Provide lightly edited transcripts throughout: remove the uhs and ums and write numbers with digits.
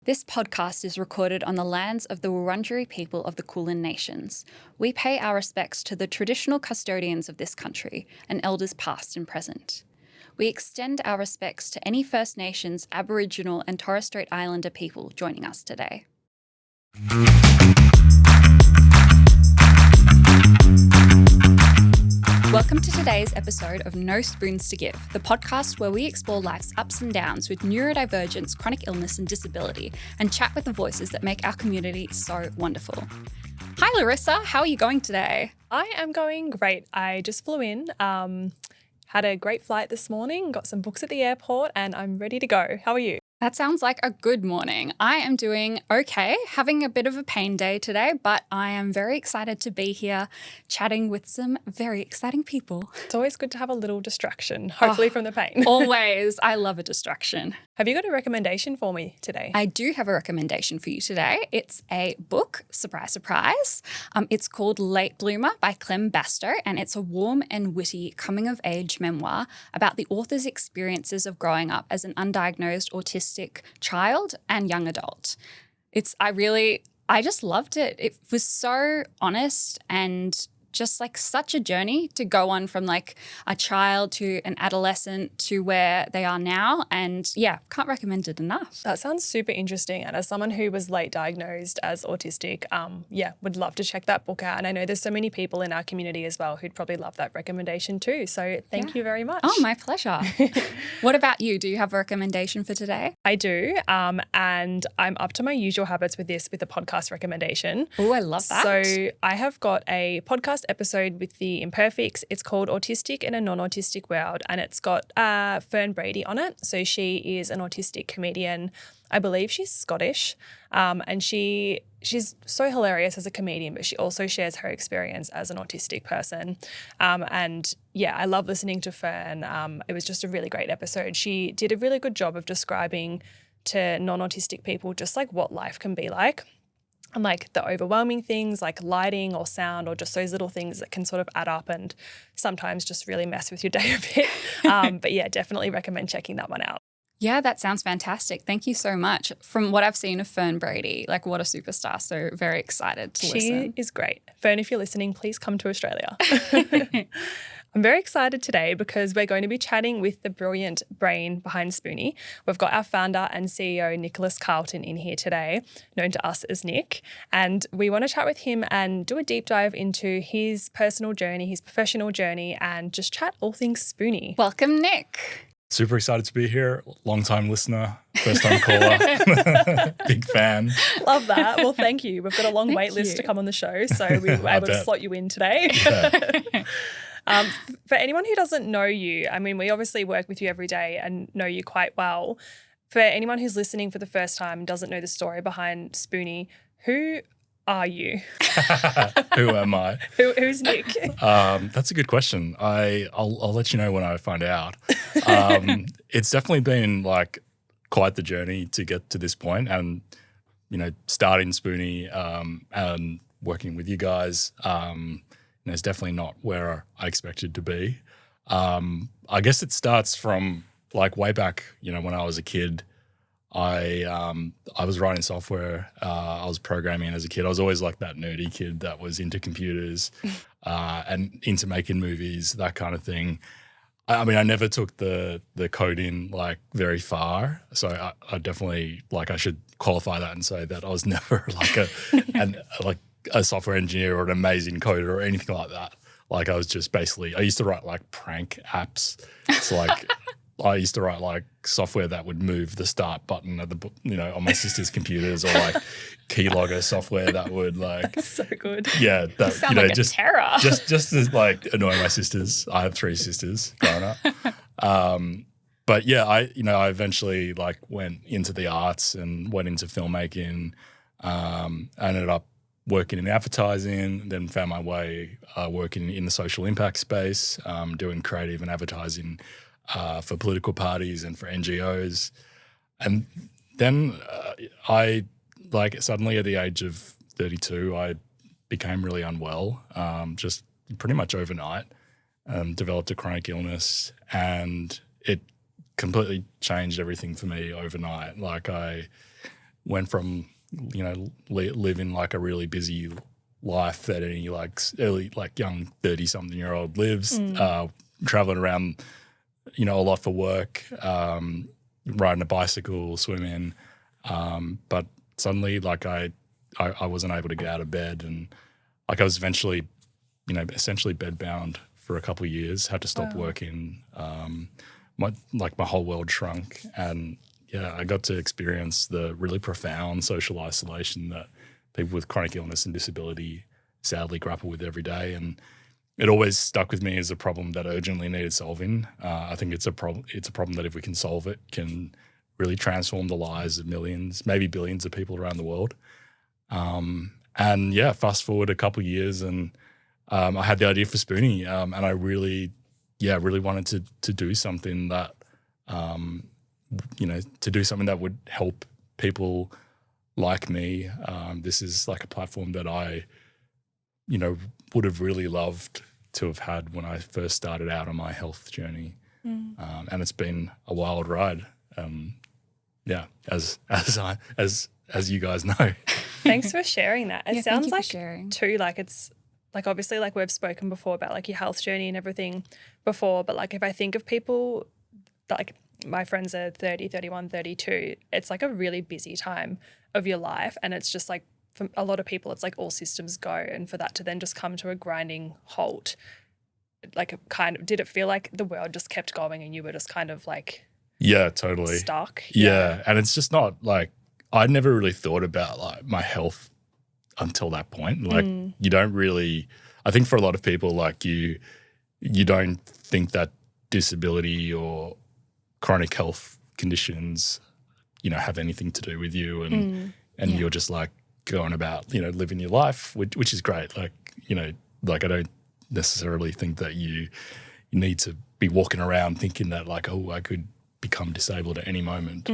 This podcast is recorded on the lands of the Wurundjeri people of the Kulin Nations. We pay our respects to the traditional custodians of this country and elders past and present. We extend our respects to any First Nations, Aboriginal and Torres Strait Islander people joining us today. Welcome to today's episode of No Spoons to Give, the podcast where we explore life's ups and downs with neurodivergence, chronic illness and disability, and chat with the voices that make our community so wonderful. Hi Larissa, how are you going today? I am going great. I just flew in, had a great flight this morning, got some books at the airport, and I'm ready to go. How are you? That sounds like a good morning. I am doing okay, having a bit of a pain day today, but I am very excited to be here chatting with some very exciting people. It's always good to have a little distraction, hopefully from the pain. Always. I love a distraction. Have you got a recommendation for me today? I do have a recommendation for you today. It's a book, surprise, surprise. It's called Late Bloomer by Clem Bastow, and it's a warm and witty coming-of-age memoir about the author's experiences of growing up as an undiagnosed autistic child and young adult. I just loved it. It was so honest and just like such a journey to go on from like a child to an adolescent to where they are now. And yeah, can't recommend it enough. That sounds super interesting. And as someone who was late diagnosed as autistic, would love to check that book out. And I know there's so many people in our community as well who'd probably love that recommendation too. So thank you very much. Oh, my pleasure. What about you? Do you have a recommendation for today? I do. And I'm up to my usual habits with the podcast recommendation. Oh, I love that. So I have got a podcast episode with the Imperfects. It's called Autistic in a Non-Autistic World, and it's got Fern Brady on it. So she is an autistic comedian. I believe she's Scottish, and she's so hilarious as a comedian, but she also shares her experience as an autistic person. And yeah, I love listening to Fern. It was just a really great episode. She did a really good job of describing to non-autistic people just like what life can be like. And like the overwhelming things like lighting or sound or just those little things that can sort of add up and sometimes just really mess with your day a bit. But yeah, definitely recommend checking that one out. Yeah, that sounds fantastic. Thank you so much. From what I've seen of Fern Brady, like what a superstar. So very excited to listen. She is great. Fern, if you're listening, please come to Australia. I'm very excited today because we're going to be chatting with the brilliant brain behind Spoony. We've got our founder and CEO, Nicholas Carlton, in here today, known to us as Nick. And we want to chat with him and do a deep dive into his personal journey, his professional journey, and just chat all things Spoony. Welcome, Nick. Super excited to be here. Long-time listener, first-time caller, big fan. Love that. Well, thank you. We've got a long wait list to come on the show, so we were able to slot you in today. Yeah. For anyone who doesn't know you, I mean, we obviously work with you every day and know you quite well. For anyone who's listening for the first time and doesn't know the story behind Spoony, who are you? Who am I? Who's Nick? That's a good question. I'll let you know when I find out. It's definitely been like quite the journey to get to this point, and starting Spoony and working with you guys. It's definitely not where I expected to be. I guess it starts from like way back, when I was a kid. I was writing software. I was programming as a kid. I was always like that nerdy kid that was into computers and into making movies, that kind of thing. I mean, I never took the coding like very far. So I definitely I should qualify that and say that I was never like a software engineer or an amazing coder or anything like that. Like I was just basically, I used to write like prank apps. So like I used to write like software that would move the start button at the, on my sister's computers, or like keylogger software that would like. That's so good. Yeah. That, sound like a terror. Just to like annoy my sisters. I have 3 sisters growing up. But yeah, I eventually like went into the arts and went into filmmaking. I ended up working in advertising, then found my way working in the social impact space, doing creative and advertising for political parties and for NGOs. And then I suddenly at the age of 32, I became really unwell, just pretty much overnight, developed a chronic illness, and it completely changed everything for me overnight. Like went from, living like a really busy life that any like early, like young 30-something-year-old lives, traveling around, a lot for work, riding a bicycle, swimming. But suddenly, like I wasn't able to get out of bed, and like I was eventually, essentially bedbound for a couple of years. Had to stop working. My whole world shrunk, and I got to experience the really profound social isolation that people with chronic illness and disability sadly grapple with every day. And it always stuck with me as a problem that urgently needed solving. I think it's a problem. It's a problem that if we can solve it, can really transform the lives of millions, maybe billions of people around the world. Fast forward a couple of years, and I had the idea for Spoony, and I really wanted to do something that, to do something that would help people like me. This is like a platform that I, would have really loved to have had when I first started out on my health journey. And it's been a wild ride. As you guys know. Thanks for sharing that. It sounds like sharing. Like it's like obviously like we've spoken before about like your health journey and everything before, but like if I think of people like my friends are 30, 31, 32, it's like a really busy time of your life, and it's just like for a lot of people it's like all systems go, and for that to then just come to a grinding halt, like did it feel like the world just kept going and you were just kind of like totally stuck? And it's just not like I'd never really thought about like my health until that point. Like you don't really, I think for a lot of people, like you don't think that disability or chronic health conditions, have anything to do with you, and you're just like going about, living your life, which is great. Like, like I don't necessarily think that you need to be walking around thinking that like, oh, I could become disabled at any moment.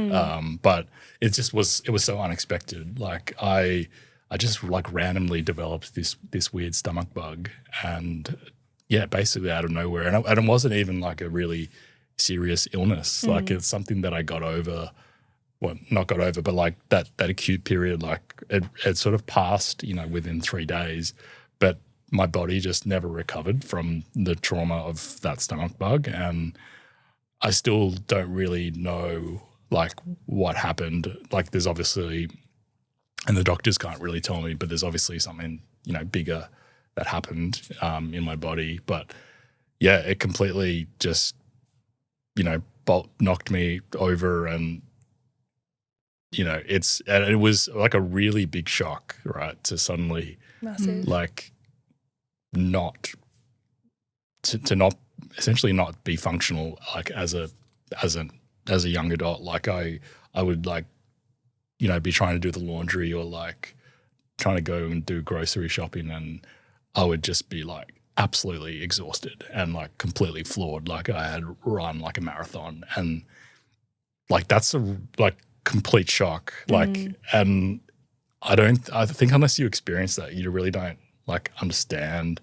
But it was so unexpected. Like I just like randomly developed this weird stomach bug, and basically out of nowhere. And it wasn't even like a really serious illness. Like it's something that I got over. Well, not got over, but like that acute period, like it sort of passed, within 3 days. But my body just never recovered from the trauma of that stomach bug, and I still don't really know like what happened. Like there's obviously, and the doctors can't really tell me, but there's obviously something, bigger that happened in my body. But it completely just, knocked me over, and, it was like a really big shock, right? To suddenly like not essentially not be functional like as a young adult. Like I would like, be trying to do the laundry or like trying to go and do grocery shopping, and I would just be like absolutely exhausted and like completely floored. Like I had run like a marathon, and like that's a like complete shock. Like, and I think unless you experience that, you really don't like understand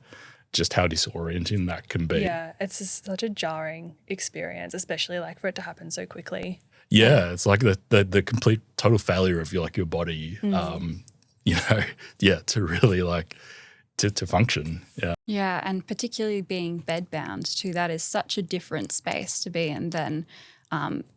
just how disorienting that can be. Yeah, it's just such a jarring experience, especially like for it to happen so quickly. Yeah, it's like the complete total failure of your body, to really like to function. Yeah. Yeah, and particularly being bedbound too, that is such a different space to be in than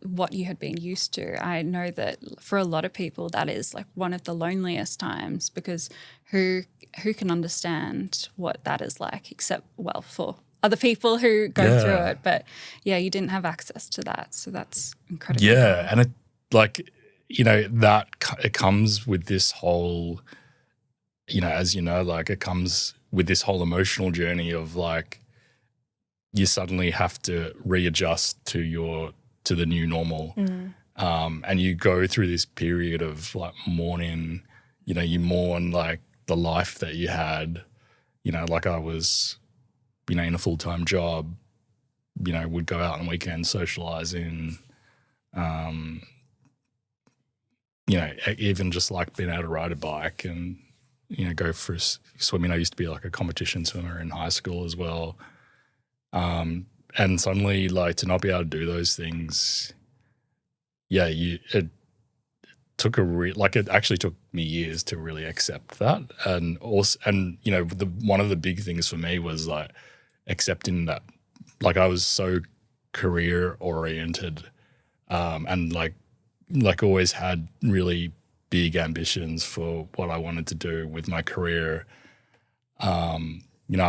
what you had been used to. I know that for a lot of people that is like one of the loneliest times, because who can understand what that is like except, well, for other people who go through it. But you didn't have access to that. So that's incredible. Yeah, and it like, that it comes with this whole, as like it comes with this whole emotional journey of like you suddenly have to readjust to the new normal. And you go through this period of like mourning, you mourn like the life that you had, like I was, in a full-time job, would go out on weekends socializing, even just like being able to ride a bike and, go for swimming. I used to be like a competition swimmer in high school as well. And suddenly like to not be able to do those things, it actually took me years to really accept that. And also, and, you know, one of the big things for me was like accepting that, like, I was so career oriented, and like always had really big ambitions for what I wanted to do with my career. You know,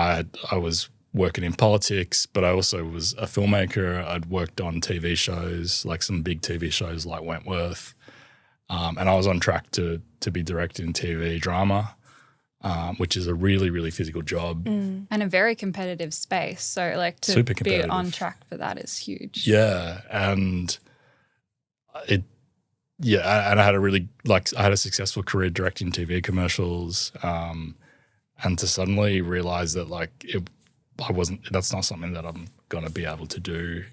I was working in politics, but I also was a filmmaker. I'd worked on TV shows, like some big TV shows like Wentworth. And I was on track to be directing TV drama, which is a really, really physical job. And a very competitive space. So like to Super be competitive. on track for that is huge. Yeah. And and I had I had a successful career directing TV commercials. And to suddenly realize that that's not something that I'm going to be able to do,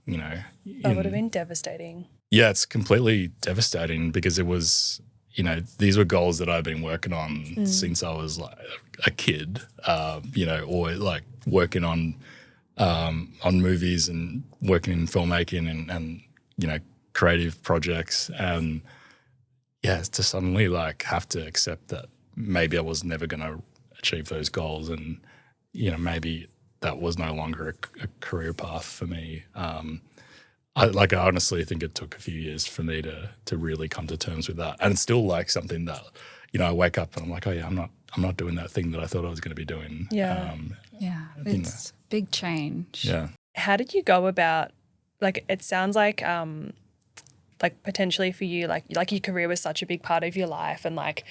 you know. That would have been devastating. Yeah, it's completely devastating because it was, you know, these were goals that I've been working on since I was like a kid, you know, or like working on movies and working in filmmaking and you know, creative projects. And yeah, to suddenly like have to accept that maybe I was never going to achieve those goals, and, you know, maybe that was no longer a career path for me. I honestly think it took a few years for me to really come to terms with that. And it's still like something that, you know, I wake up and I'm like, oh yeah, I'm not doing that thing that I thought I was going to be doing. Yeah. It's big change. Yeah. How did you go about, like, it sounds like potentially for you, like your career was such a big part of your life, and like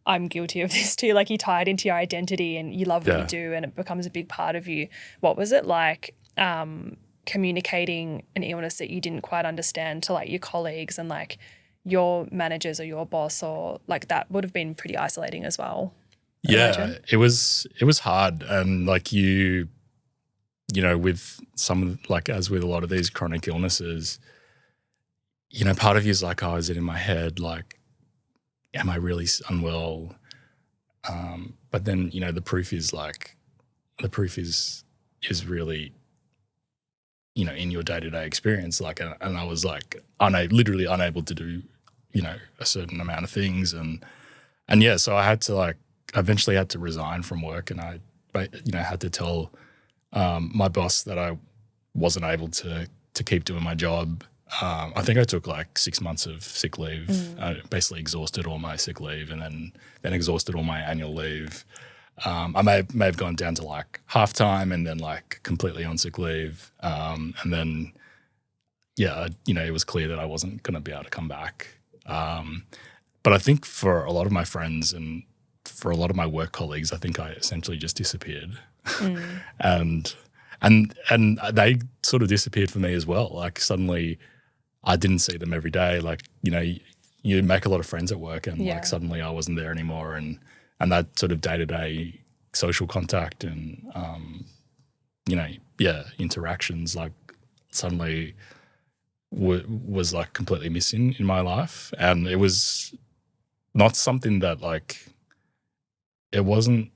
I'm guilty of this too, like you tie it into your identity and you love what you do and it becomes a big part of you. What was it like communicating an illness that you didn't quite understand to like your colleagues and like your managers or your boss, or like that would have been pretty isolating as well? Yeah, it was hard. And like you know, with some, like as with a lot of these chronic illnesses, you know, part of you is like, oh, is it in my head? Like, am I really unwell? But then, you know, the proof is really, you know, in your day-to-day experience. Like, and I was like literally unable to do, you know, a certain amount of things. And yeah, so I eventually had to resign from work, and I, you know, had to tell my boss that I wasn't able to keep doing my job. I think I took like 6 months of sick leave. I basically exhausted all my sick leave, and then exhausted all my annual leave. I may have gone down to like half time and then like completely on sick leave. And then, yeah, you know, it was clear that I wasn't going to be able to come back. But I think for a lot of my friends and for a lot of my work colleagues, I think I essentially just disappeared. And they sort of disappeared for me as well. Like suddenly I didn't see them every day. Like, you know, you make a lot of friends at work, and like suddenly I wasn't there anymore. And that sort of day-to-day social contact and, you know, interactions, like suddenly was like completely missing in my life. And it was not something that like, it wasn't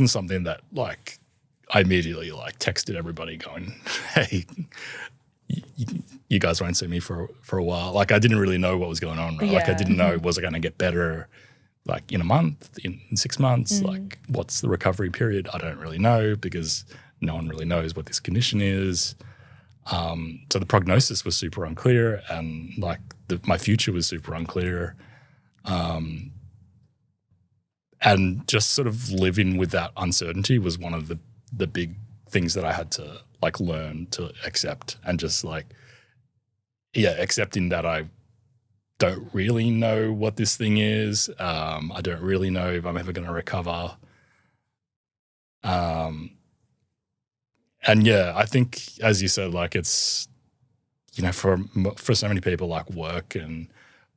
something that like I immediately like texted everybody going, hey, you guys won't see me for a while. Like I didn't really know what was going on. Right? Like I didn't know, was it going to get better like in a month, in 6 months? Like what's the recovery period? I don't really know, because no one really knows what this condition is. So the prognosis was super unclear, and like my future was super unclear. And just sort of living with that uncertainty was one of the big things that I had to like learn to accept, and just like, accepting that I don't really know what this thing is. I don't really know if I'm ever going to recover. And yeah, I think, as you said, like it's, you know, for so many people, like work and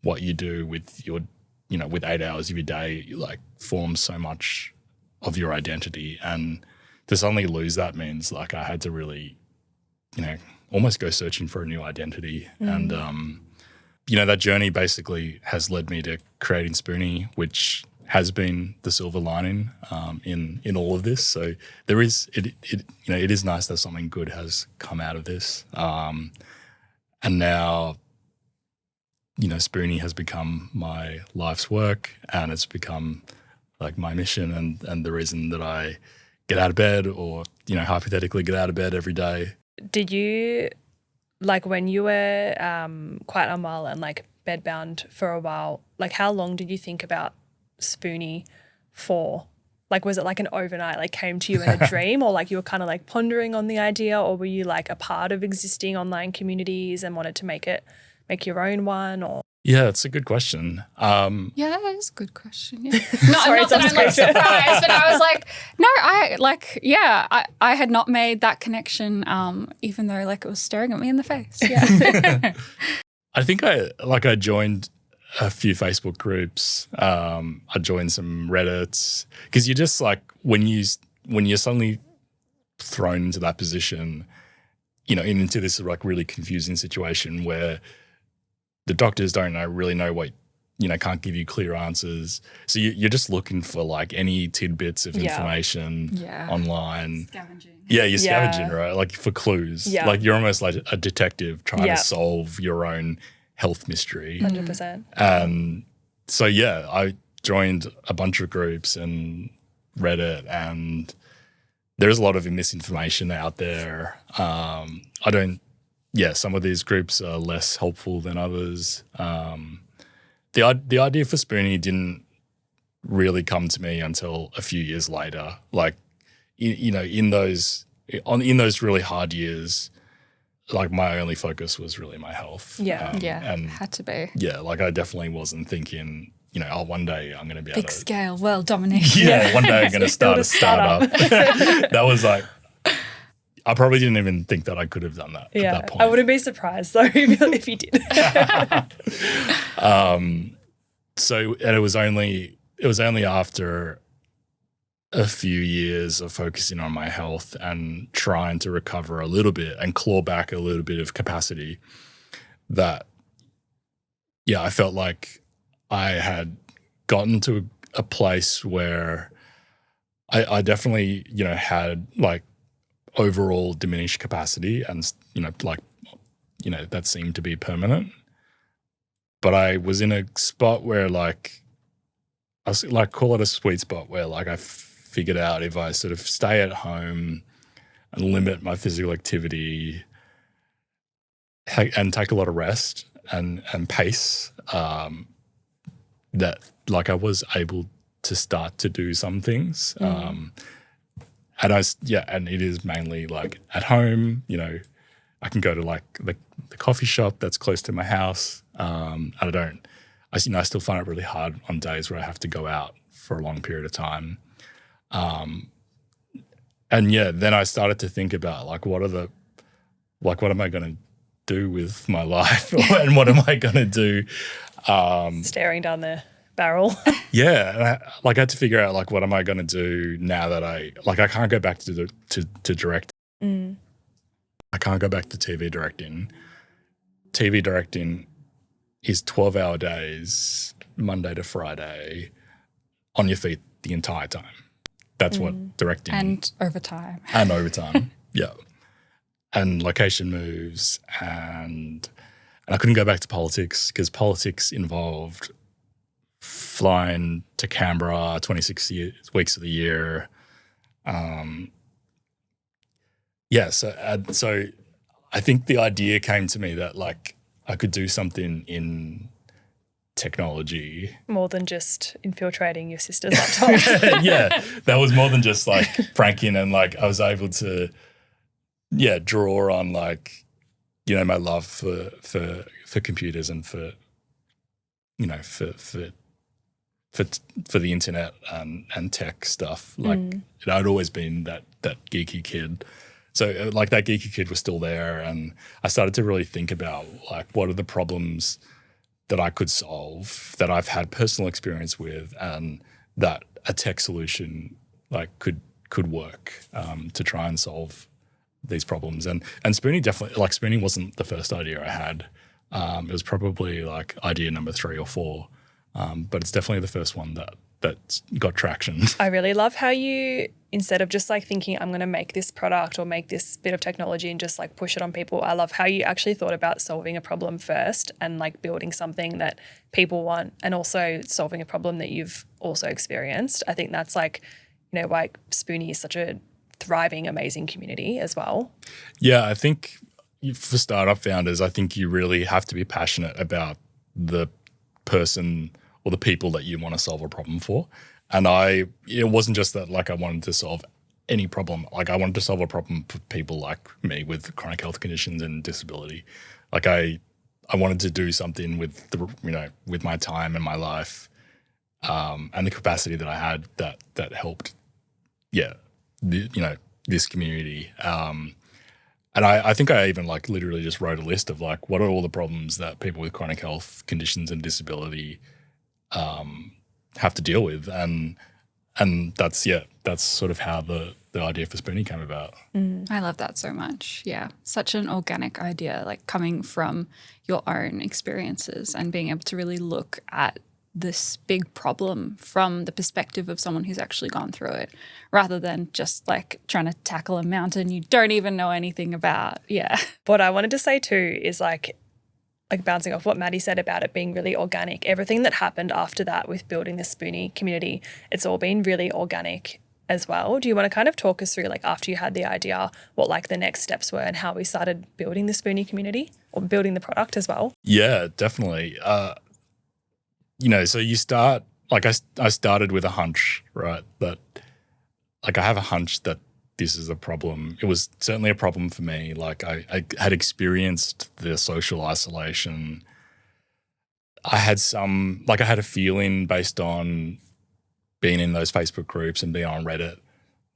what you do with your, you know, with 8 hours of your day, like forms so much of your identity. And to suddenly lose that means like I had to really, you know, almost go searching for a new identity. And, you know, that journey basically has led me to creating Spoony, which has been the silver lining in all of this. So there is, you know, it is nice that something good has come out of this. And now, Spoony has become my life's work, and it's become like my mission and the reason that I get out of bed, or, hypothetically get out of bed every day. Did you, like when you were quite unwell and like bedbound for a while, like how long did you think about Spoony for? Like was it like an overnight, like came to you in a dream, or like you were kind of like pondering on the idea, or were you like a part of existing online communities and wanted to make your own one? Or Yeah, it's a good question. Yeah, that is a good question. Yeah. No, Sorry, not that I'm like surprised, but I was like, no, I had not made that connection, even though like it was staring at me in the face. Yeah. I think I joined a few Facebook groups. I joined some Reddits, because you're just like, when you're suddenly thrown into that position, into this like really confusing situation where the doctors don't really know what, can't give you clear answers. So you're just looking for like any tidbits of information online. Scavenging. Yeah, you're scavenging, right? Like for clues. Yeah. Like you're almost like a detective trying to solve your own health mystery. 100%. So I joined a bunch of groups and Reddit, and there's a lot of misinformation out there. Some of these groups are less helpful than others. The idea for Spoony didn't really come to me until a few years later. Like, in those really hard years, like my only focus was really my health. And had to be. Yeah, like I definitely wasn't thinking, one day I'm going to be able Big to scale world domination. Yeah, one day I'm going to start a startup. That was like, I probably didn't even think that I could have done that at that point. I wouldn't be surprised though if you did. And it was only after a few years of focusing on my health and trying to recover a little bit and claw back a little bit of capacity that, I felt like I had gotten to a place where I definitely, had like overall diminished capacity, and, that seemed to be permanent. But I was in a spot where like, I was like, call it a sweet spot where like I figured out if I sort of stay at home and limit my physical activity and take a lot of rest and pace, that like I was able to start to do some things. And it is mainly like at home, I can go to like the coffee shop that's close to my house. And I still find it really hard on days where I have to go out for a long period of time. Then I started to think about like, what am I going to do with my life? And what am I going to do? Staring down the barrel. And I had to figure out like, what am I going to do now that I can't go back to direct. I can't go back to TV directing. TV directing is 12-hour days, Monday to Friday, on your feet the entire time. That's what directing. And overtime. Yeah. And location moves, and I couldn't go back to politics because politics involved flying to Canberra 26 weeks of the year. So I think the idea came to me that like I could do something in technology. More than just infiltrating your sister's laptop. Yeah, that was more than just like pranking, and like I was able to, draw on like, my love for computers and for the internet and tech stuff. Like I'd always been that geeky kid. So like that geeky kid was still there, and I started to really think about like what are the problems that I could solve that I've had personal experience with, and that a tech solution like could work to try and solve these problems. And Spoony Spoony wasn't the first idea I had. It was probably like idea number 3 or 4, but it's definitely the first one that got traction. I really love how you instead of just like thinking I'm going to make this product or make this bit of technology and just like push it on people. I love how you actually thought about solving a problem first and like building something that people want and also solving a problem that you've also experienced. I think that's like, you know, why Spoony is such a thriving, amazing community as well. Yeah, I think for startup founders, I think you really have to be passionate about the person or the people that you want to solve a problem for. And it wasn't just that like I wanted to solve any problem. Like I wanted to solve a problem for people like me with chronic health conditions and disability. Like I wanted to do something with with my time and my life, and the capacity that I had that helped, this community. And I think I even like literally just wrote a list of like what are all the problems that people with chronic health conditions and disability have to deal with, and that's sort of how the idea for Spoony came about. I love that so much. Yeah, such an organic idea, like coming from your own experiences and being able to really look at this big problem from the perspective of someone who's actually gone through it, rather than just like trying to tackle a mountain you don't even know anything about. Yeah. What I wanted to say too is like bouncing off what Maddie said about it being really organic, everything that happened after that with building the Spoony community, it's all been really organic as well. Do you want to kind of talk us through like after you had the idea, what like the next steps were and how we started building the Spoony community or building the product as well? Yeah, definitely. So you start, like I started with a hunch, right? That like I have a hunch that this is a problem. It was certainly a problem for me. Like I had experienced the social isolation. I had a feeling based on being in those Facebook groups and being on Reddit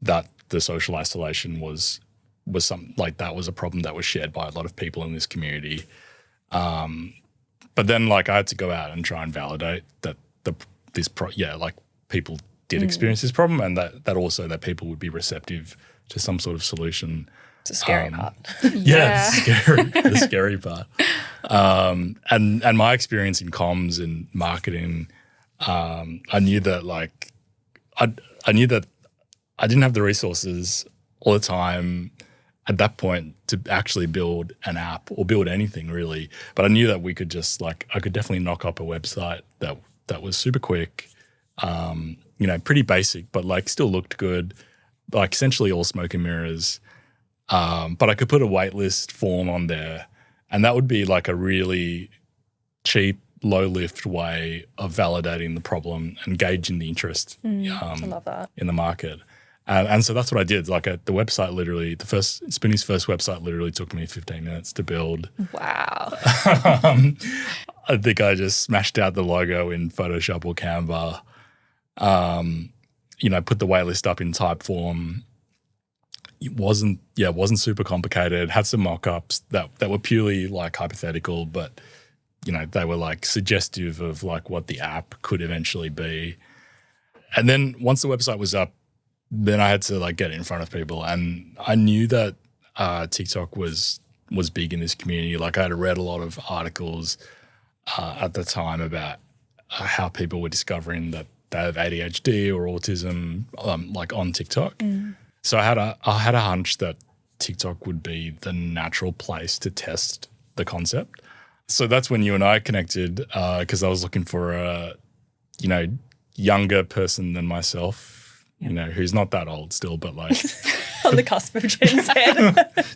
that the social isolation was something like that was a problem that was shared by a lot of people in this community. But then like I had to go out and try and validate that people did experience this problem and that also that people would be receptive to some sort of solution. It's a scary part. Yeah, the scary part. And my experience in comms and marketing, I knew that like I knew that I didn't have the resources all the time at that point to actually build an app or build anything really. But I knew that we could just like I could definitely knock up a website that was super quick, pretty basic, but like still looked good. Like essentially all smoke and mirrors. But I could put a waitlist form on there and that would be like a really cheap, low lift way of validating the problem and gauging the interest I love that. in the market. And so that's what I did. Like the website literally, Spoony's first website literally took me 15 minutes to build. Wow. I think I just smashed out the logo in Photoshop or Canva. Put the waitlist up in type form. It wasn't super complicated. Had some mock-ups that were purely like hypothetical, but they were like suggestive of like what the app could eventually be. And then once the website was up, then I had to like get it in front of people. And I knew that TikTok was big in this community. Like I had read a lot of articles at the time about how people were discovering that they have ADHD or autism like on TikTok. So I had a hunch that TikTok would be the natural place to test the concept. So that's when you and I connected because I was looking for a, younger person than myself, who's not that old still, but like on the cusp of Gen Z.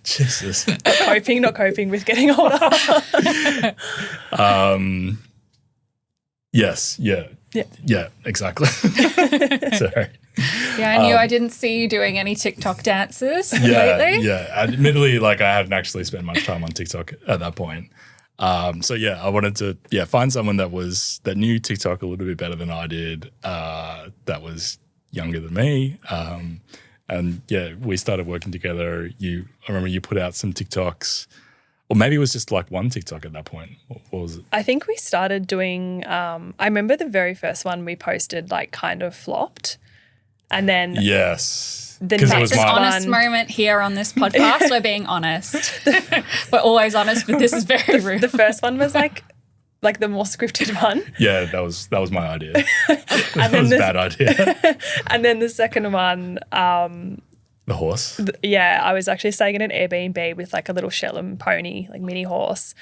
Jesus. Not coping with getting older. Yes. Yeah. Yeah, exactly. Sorry. Yeah, I knew I didn't see you doing any TikTok dances lately. Yeah. Admittedly, like I hadn't actually spent much time on TikTok at that point. I wanted to find someone that knew TikTok a little bit better than I did, that was younger than me. We started working together. I remember you put out some TikToks, or maybe it was just like one TikTok at that point. What was it? I think we started doing, I remember the very first one we posted like kind of flopped. And then yes, the That's next an one, honest moment here on this podcast. We're being honest. We're always honest, but this is very rude. The first one was like like the more scripted one. Yeah, that was my idea. That then was a bad idea. And then the second one, The horse. I was actually staying in an Airbnb with like a little Shetland pony, like mini horse.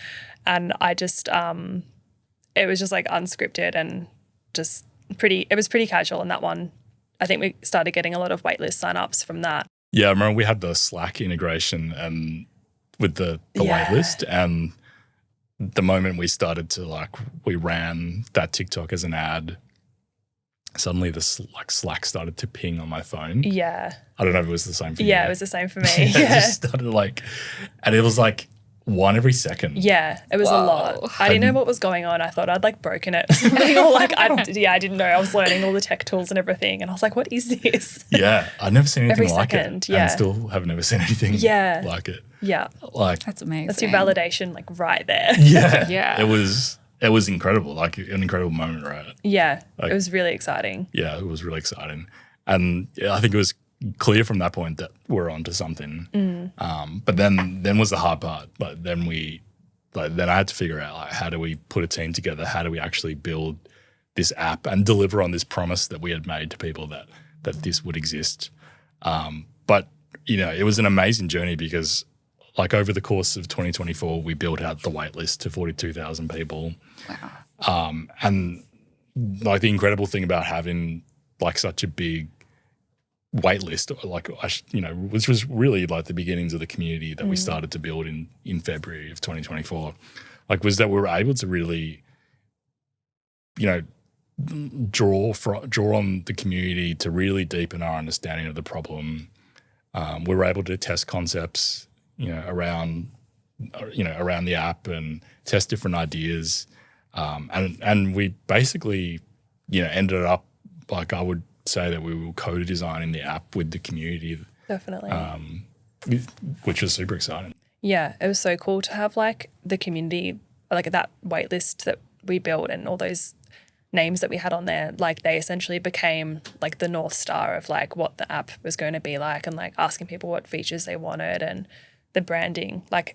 And I just, it was just like unscripted and just it was pretty casual. And that one, I think we started getting a lot of waitlist signups from that. Yeah, I remember we had the Slack integration and with the waitlist, and the moment we started to we ran that TikTok as an ad, suddenly the Slack started to ping on my phone. Yeah. I don't know if it was the same for you. Yeah, it was the same for me. It just started and it was like one every second. Yeah, it was a lot. I didn't know what was going on. I thought I'd broken it or something, or I didn't know. I was learning all the tech tools and everything, and I was like, "What is this?" Yeah, I'd never seen anything Every like second, it, yeah. and still have never seen anything like it. Yeah, That's amazing. that's your validation, right there. Yeah, Yeah. It was incredible, an incredible moment, right? Yeah, it was really exciting. Yeah, it was really exciting, and I think it was clear from that point that we're onto something. But then was the hard part. Then I had to figure out how do we put a team together? How do we actually build this app and deliver on this promise that we had made to people that this would exist? But it was an amazing journey because over the course of 2024, we built out the waitlist to 42,000 people. Wow. And the incredible thing about having such a big waitlist, which was really the beginnings of the community that we started to build in February of 2024, was that we were able to really, draw on the community to really deepen our understanding of the problem. We were able to test concepts, around the app and test different ideas, and we basically, ended up I would say that we were co-designing the app with the community. Definitely. Which was super exciting. Yeah, it was so cool to have the community, that wait list that we built and all those names that we had on there, they essentially became the North Star of what the app was going to be like, and asking people what features they wanted and the branding. I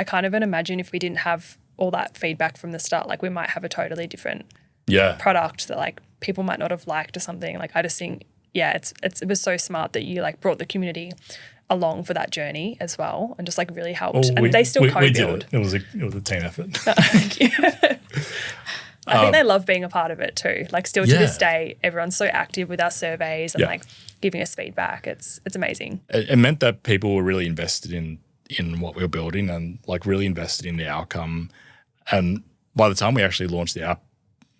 can't even imagine if we didn't have all that feedback from the start, we might have a totally different product that people might not have liked or something. I just think, it was so smart that you brought the community along for that journey as well, and just really helped. And they still co-build. We did it. It was a team effort. Thank you. I think they love being a part of it too. Still to this day, everyone's so active with our surveys and giving us feedback. It's amazing. It meant that people were really invested in what we were building and really invested in the outcome. And by the time we actually launched the app,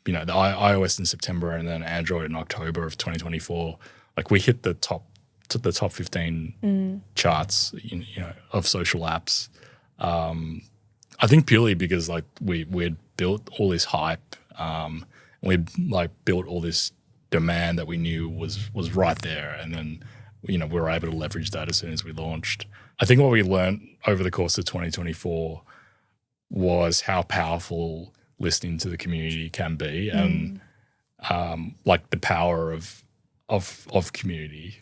the iOS in September and then Android in October of 2024, we hit the top 15 charts, of social apps. I think purely because we had built all this hype, we'd built all this demand that we knew was right there, and then we were able to leverage that as soon as we launched. I think what we learned over the course of 2024 was how powerful listening to the community can be, and the power of community.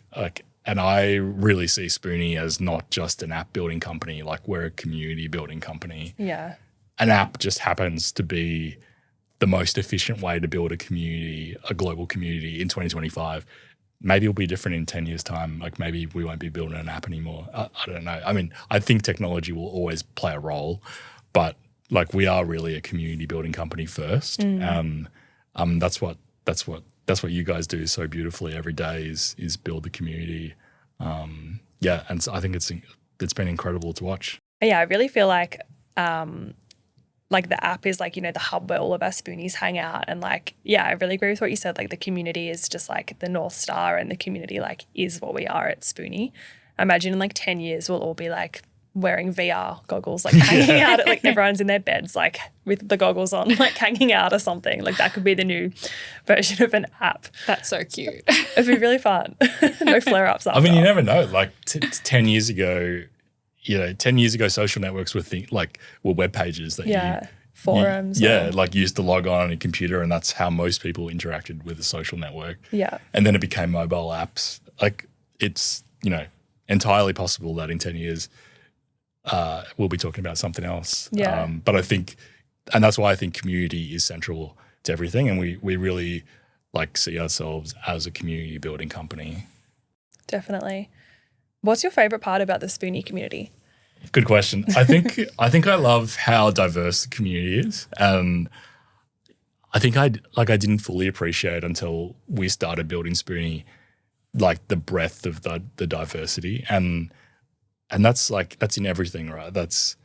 And I really see Spoony as not just an app building company. We're a community building company. Yeah. An app just happens to be the most efficient way to build a community, a global community in 2025. Maybe it'll be different in 10 years' time. Maybe we won't be building an app anymore. I don't know. I mean, I think technology will always play a role, but we are really a community building company first. That's what you guys do so beautifully every day is build the community. And so I think it's been incredible to watch. Yeah, I really feel the app is the hub where all of our Spoonies hang out, and I really agree with what you said. The community is just the North Star, and the community is what we are at Spoony. I imagine in 10 years we'll all be wearing VR goggles, hanging out at everyone's in their beds, with the goggles on, hanging out or something. That could be the new version of an app. That's so cute. It'd be really fun. No flare-ups after. I mean, you never know. 10 years ago, 10 years ago, social networks were were web pages that forums. Used to log on a computer, and that's how most people interacted with a social network. Yeah. And then it became mobile apps. It's, entirely possible that in 10 years, we'll be talking about something else. Yeah. But I think, and that's why I think community is central to everything, and we really like see ourselves as a community building company. Definitely. What's your favourite part about the Spoony community? Good question. I think I love how diverse the community is, and I think I didn't fully appreciate until we started building Spoony, like the breadth of the diversity, and that's in everything, right? There's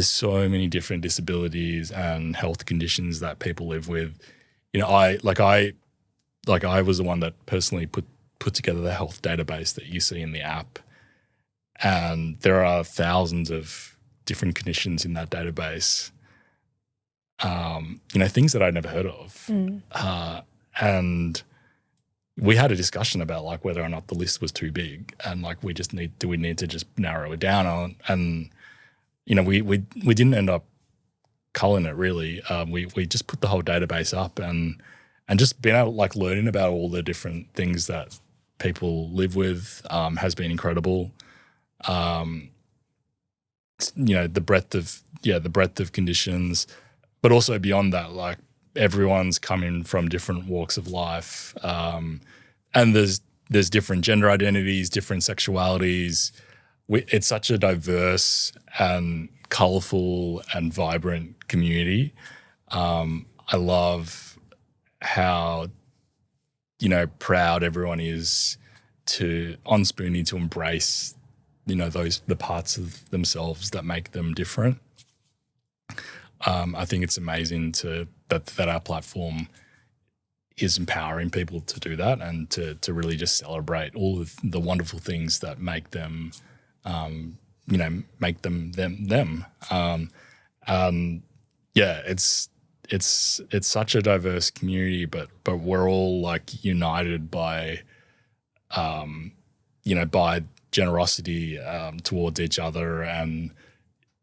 so many different disabilities and health conditions that people live with. You know, I was the one that personally put together the health database that you see in the app. And there are thousands of different conditions in that database, things that I'd never heard of. And we had a discussion about like whether or not the list was too big, and like we need to just narrow it down on. And we didn't end up culling it really. We just put the whole database up and just being able like learning about all the different things that people live with has been incredible. The breadth of conditions, but also beyond that, like everyone's coming from different walks of life, and there's different gender identities, different sexualities. It's such a diverse and colourful and vibrant community. I love how proud everyone is on Spoony to embrace the parts of themselves that make them different. I think it's amazing that our platform is empowering people to do that and to really just celebrate all of the wonderful things that make them, make them them. It's such a diverse community, but we're all like united by, by generosity towards each other and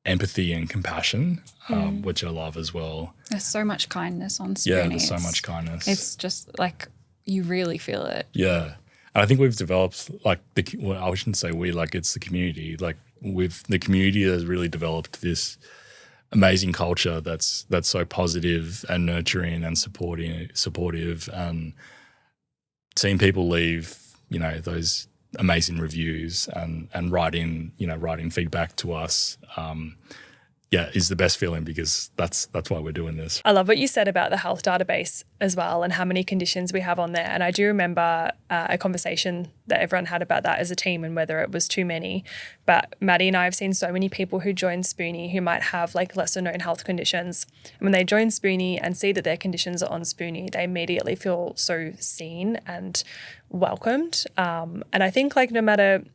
empathy and compassion, which I love as well. There's so much kindness on Spoony. Yeah, there's so much kindness. It's just like you really feel it. Yeah. And I think we've developed I shouldn't say we, like it's the community. Like the community has really developed this amazing culture that's so positive and nurturing and supportive, and seeing people leave, those amazing reviews and writing feedback to us, is the best feeling, because that's why we're doing this. I love what you said about the health database as well and how many conditions we have on there. And I do remember a conversation that everyone had about that as a team and whether it was too many. But Maddie and I have seen so many people who join Spoony who might have like lesser known health conditions. And when they join Spoony and see that their conditions are on Spoony, they immediately feel so seen and welcomed. And I think like no matter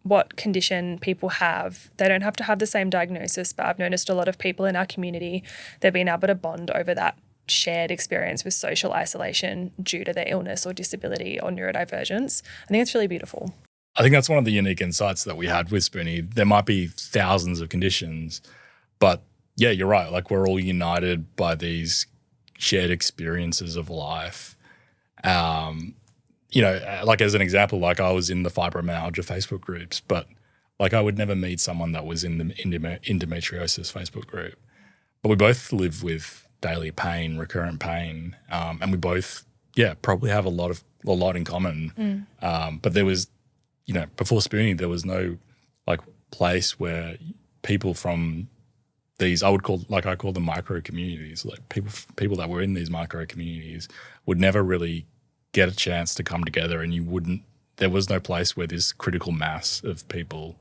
what condition people have, they don't have to have the same diagnosis, but I've noticed a lot of people in our community, they've been able to bond over that shared experience with social isolation due to their illness or disability or neurodivergence. I think it's really beautiful. I think that's one of the unique insights that we had with Spoony. There might be thousands of conditions, but yeah, you're right. Like we're all united by these shared experiences of life. Like as an example, like I was in the fibromyalgia Facebook groups, but like I would never meet someone that was in the endometriosis Facebook group. But we both live with daily pain, recurrent pain, and we both, probably have a lot in common. But there was, before Spoony, there was no like place where people from these, I call them micro communities, like people that were in these micro communities would never really get a chance to come together, and there was no place where this critical mass of people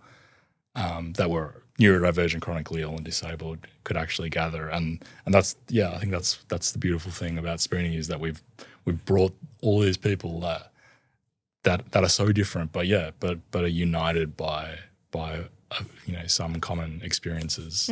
that were neurodivergent, chronically ill and disabled could actually gather. And that's, I think that's the beautiful thing about Spoony, is that we've brought all these people that are so different, but are united by some common experiences.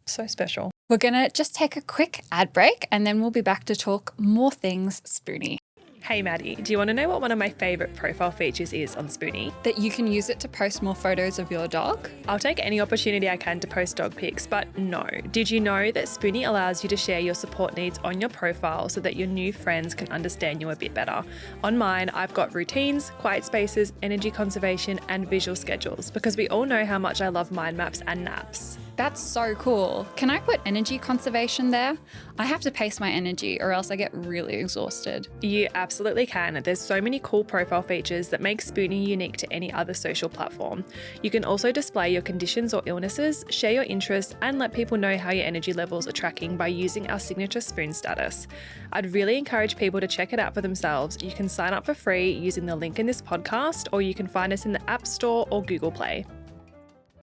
So special. We're going to just take a quick ad break and then we'll be back to talk more things Spoony. Hey Maddie, do you want to know what one of my favourite profile features is on Spoony? That you can use it to post more photos of your dog? I'll take any opportunity I can to post dog pics, but no. Did you know that Spoony allows you to share your support needs on your profile so that your new friends can understand you a bit better? On mine, I've got routines, quiet spaces, energy conservation, and visual schedules, because we all know how much I love mind maps and naps. That's so cool. Can I put energy conservation there? I have to pace my energy or else I get really exhausted. You absolutely can. There's so many cool profile features that make Spoony unique to any other social platform. You can also display your conditions or illnesses, share your interests, and let people know how your energy levels are tracking by using our signature spoon status. I'd really encourage people to check it out for themselves. You can sign up for free using the link in this podcast, or you can find us in the App Store or Google Play.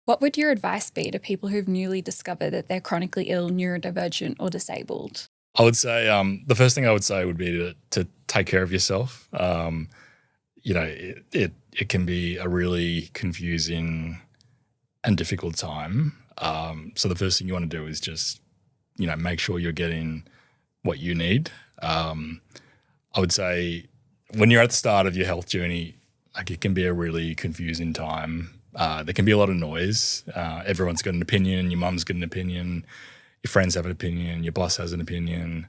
What would your advice be to people who've newly discovered that they're chronically ill, neurodivergent, or disabled? I would say the first thing I would say would be to take care of yourself. It can be a really confusing and difficult time. So the first thing you want to do is just, make sure you're getting what you need. I would say when you're at the start of your health journey, like it can be a really confusing time. There can be a lot of noise. Everyone's got an opinion. Your mum's got an opinion. Your friends have an opinion. Your boss has an opinion.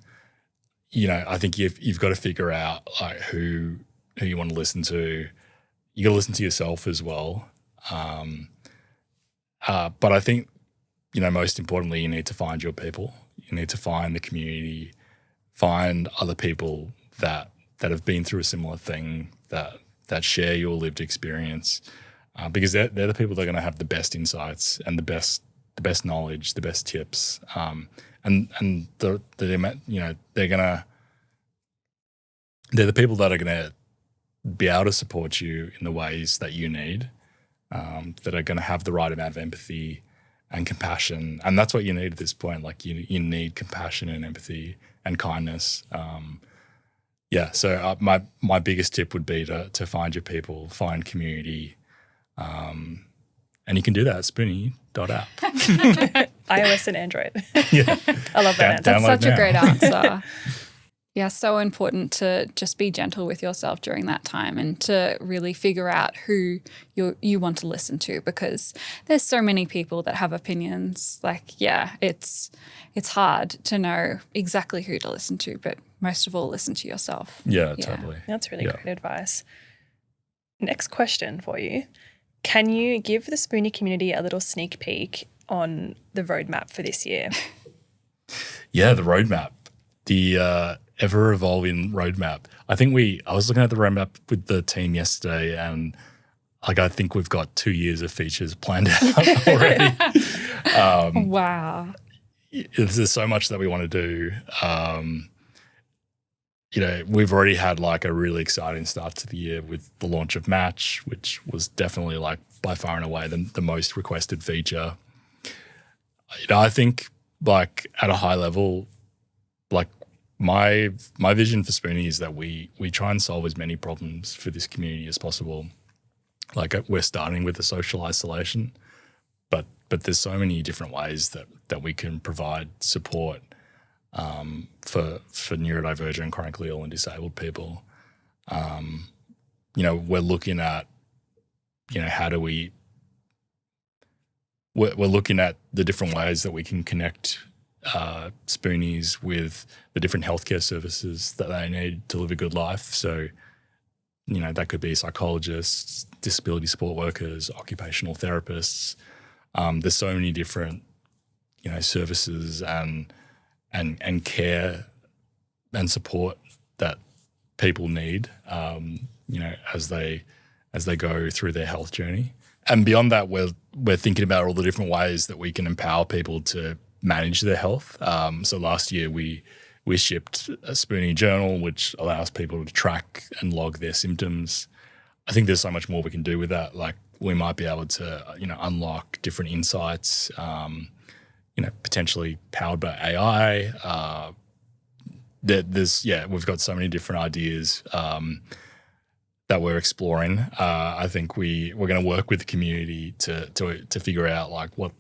I think you've got to figure out like who you want to listen to. You got to listen to yourself as well. But I think, most importantly, you need to find your people. You need to find the community, find other people that have been through a similar thing, that share your lived experience. Because they're the people that are going to have the best insights and the best knowledge, the best tips, they're the people that are going to be able to support you in the ways that you need, that are going to have the right amount of empathy and compassion, and that's what you need at this point. Like you need compassion and empathy and kindness. So my biggest tip would be to find your people, find community. And you can do that at spoony.app. iOS and Android. Yeah. I love that. That's such now. a great answer. Yeah, so important to just be gentle with yourself during that time and to really figure out who you want to listen to, because there's so many people that have opinions. Like, yeah, it's hard to know exactly who to listen to, but most of all, listen to yourself. Yeah, totally. That's really great advice. Next question for you. Can you give the Spoony community a little sneak peek on the roadmap for this year? Yeah, the roadmap, the ever-evolving roadmap. I was looking at the roadmap with the team yesterday, and I think we've got 2 years of features planned out already. Wow. There's so much that we want to do. We've already had like a really exciting start to the year with the launch of Match, which was definitely like by far and away the most requested feature. I think like at a high level, like my vision for Spoony is that we try and solve as many problems for this community as possible. Like we're starting with the social isolation, but there's so many different ways that we can provide support for neurodivergent, chronically ill and disabled people. We're looking at, we're looking at the different ways that we can connect Spoonies with the different healthcare services that they need to live a good life. So, that could be psychologists, disability support workers, occupational therapists. There's so many different, services and care and support that people need, as they go through their health journey. And beyond that, we're thinking about all the different ways that we can empower people to manage their health. So last year we shipped a Spoony journal, which allows people to track and log their symptoms. I think there's so much more we can do with that. Like we might be able to, unlock different insights, potentially powered by AI. We've got so many different ideas that we're exploring. I think we're going to work with the community to figure out like what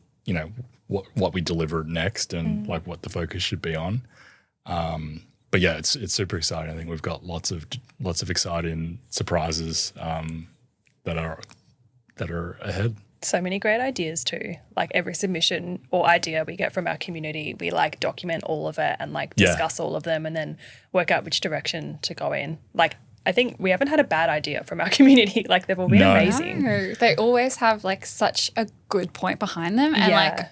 we deliver next and like what the focus should be on. But yeah, it's super exciting. I think we've got lots of exciting surprises that are ahead. So many great ideas too. Like every submission or idea we get from our community, we like document all of it and like discuss all of them and then work out which direction to go in. Like I think we haven't had a bad idea from our community. Like they've all been No. amazing. No, they always have like such a good point behind them. And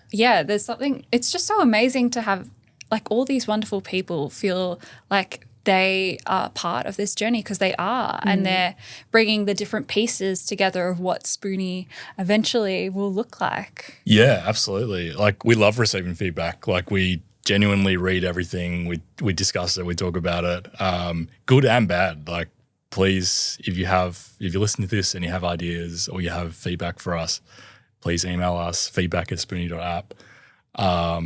there's something, it's just so amazing to have like all these wonderful people feel like they are part of this journey, because they are, and they're bringing the different pieces together of what Spoony eventually will look like. Yeah, absolutely. Like we love receiving feedback. Like we genuinely read everything. We discuss it. We talk about it, good and bad. Like please, if you listen to this and you have ideas or you have feedback for us, please email us feedback@spoony.app. I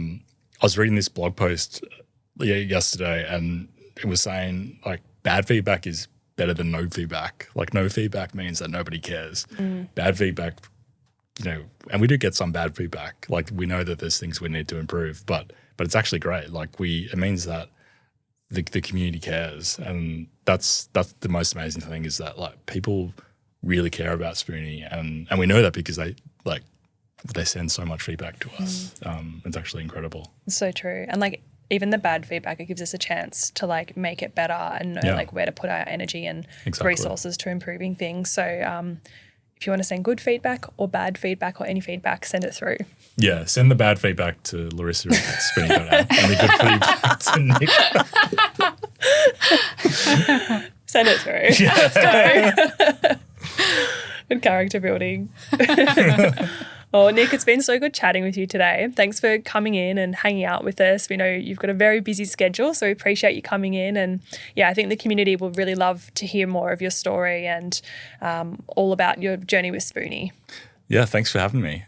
was reading this blog post yesterday, and it was saying like bad feedback is better than no feedback. Like no feedback means that nobody cares. Bad feedback, and we do get some bad feedback. Like we know that there's things we need to improve, but it's actually great. Like it means that the community cares, and that's the most amazing thing, is that like people really care about Spoony, and we know that because they send so much feedback to us. It's actually incredible. It's so true. And like even the bad feedback, it gives us a chance to like make it better and know like where to put our energy and resources to improving things. So if you want to send good feedback or bad feedback or any feedback, send it through. Yeah, send the bad feedback to Larissa at Spoony.app and the good feedback to Nick. Send it through. Yeah. Let's go. Good character building. Oh, Nick, it's been so good chatting with you today. Thanks for coming in and hanging out with us. We know you've got a very busy schedule, so we appreciate you coming in. And yeah, I think the community will really love to hear more of your story and all about your journey with Spoony. Yeah, thanks for having me.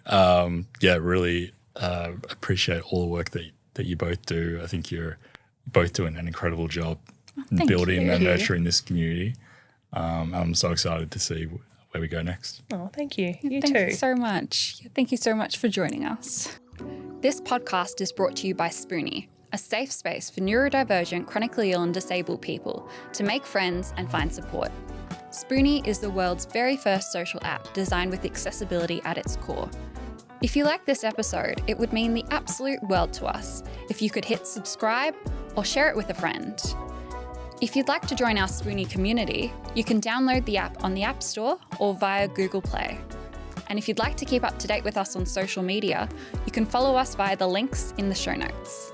Really appreciate all the work that you both do. I think you're both doing an incredible job building and nurturing this community. I'm so excited to see where we go next. Oh, thank you. Thank you so much. Thank you so much for joining us. This podcast is brought to you by Spoony, a safe space for neurodivergent, chronically ill and disabled people to make friends and find support. Spoony is the world's very first social app designed with accessibility at its core. If you like this episode, it would mean the absolute world to us if you could hit subscribe or share it with a friend. If you'd like to join our Spoony community, you can download the app on the App Store or via Google Play. And if you'd like to keep up to date with us on social media, you can follow us via the links in the show notes.